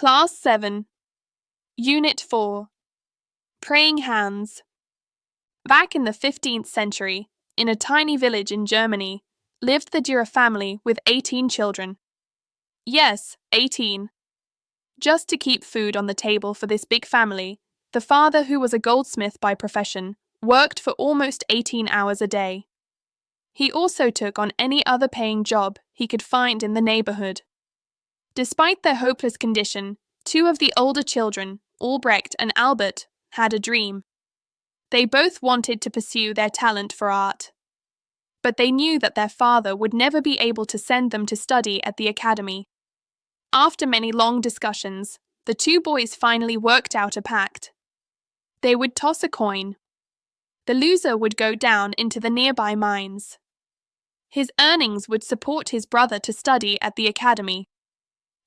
Class 7, Unit 4, Praying Hands. Back in the 15th century, in a tiny village in Germany, lived the Dürer family with 18 children. Yes, 18. Just to keep food on the table for this big family, the father, who was a goldsmith by profession, worked for almost 18 hours a day. He also took on any other paying job he could find in the neighborhood. Despite their hopeless condition, two of the older children, Albrecht and Albert, had a dream. They both wanted to pursue their talent for art. But they knew that their father would never be able to send them to study at the academy. After many long discussions, the two boys finally worked out a pact. They would toss a coin. The loser would go down into the nearby mines. His earnings would support his brother to study at the academy.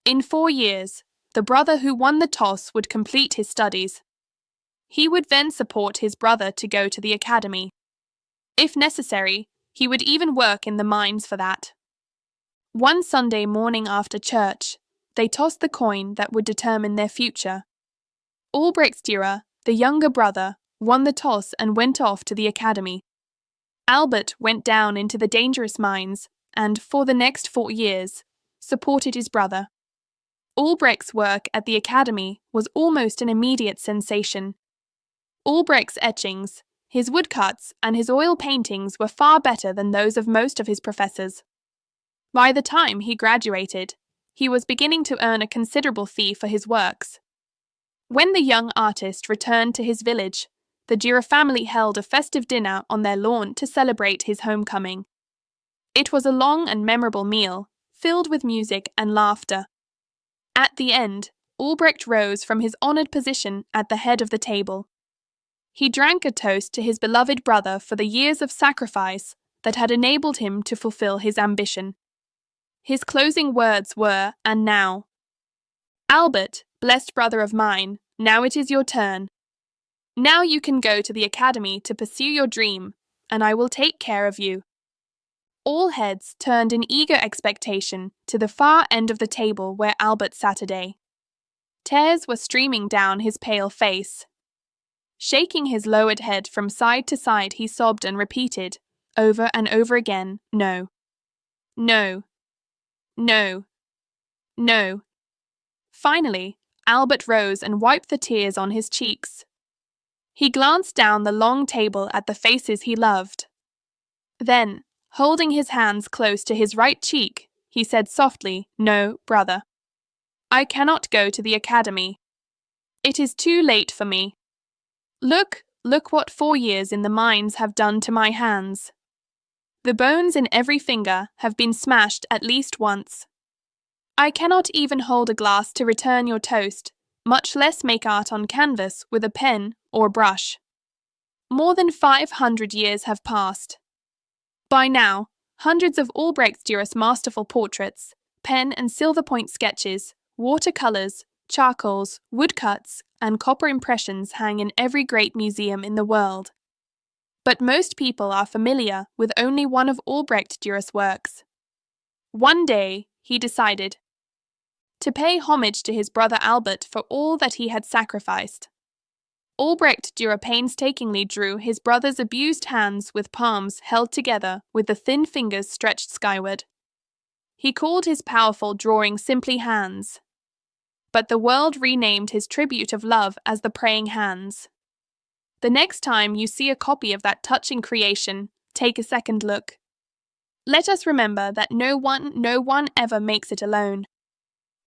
In 4 years, the brother who won the toss would complete his studies. He would then support his brother to go to the academy. If necessary, he would even work in the mines for that. One Sunday morning after church, they tossed the coin that would determine their future. Albrecht Dürer, the younger brother, won the toss and went off to the academy. Albert went down into the dangerous mines and, for the next 4 years, supported his brother. Albrecht's work at the academy was almost an immediate sensation. Albrecht's etchings, his woodcuts, and his oil paintings were far better than those of most of his professors. By the time he graduated, he was beginning to earn a considerable fee for his works. When the young artist returned to his village, the Dürer family held a festive dinner on their lawn to celebrate his homecoming. It was a long and memorable meal, filled with music and laughter. At the end, Albrecht rose from his honored position at the head of the table. He drank a toast to his beloved brother for the years of sacrifice that had enabled him to fulfill his ambition. His closing words were, "And now, Albert, blessed brother of mine, now it is your turn. Now you can go to the academy to pursue your dream, and I will take care of you." All heads turned in eager expectation to the far end of the table where Albert sat today. Tears were streaming down his pale face. Shaking his lowered head from side to side, he sobbed and repeated, over and over again, "No. No. No. No." Finally, Albert rose and wiped the tears on his cheeks. He glanced down the long table at the faces he loved. Then, holding his hands close to his right cheek, he said softly, "No, brother. I cannot go to the academy. It is too late for me. Look what 4 years in the mines have done to my hands. The bones in every finger have been smashed at least once. I cannot even hold a glass to return your toast, much less make art on canvas with a pen or brush. More than 500 years have passed. By now, hundreds of Albrecht Dürer's masterful portraits, pen and silver point sketches, watercolors, charcoals, woodcuts, and copper impressions hang in every great museum in the world. But most people are familiar with only one of Albrecht Dürer's works. One day, he decided to pay homage to his brother Albert for all that he had sacrificed. Albrecht Dürer painstakingly drew his brother's abused hands with palms held together with the thin fingers stretched skyward. He called his powerful drawing simply Hands. But the world renamed his tribute of love as the Praying Hands. The next time you see a copy of that touching creation, take a second look. Let us remember that no one ever makes it alone.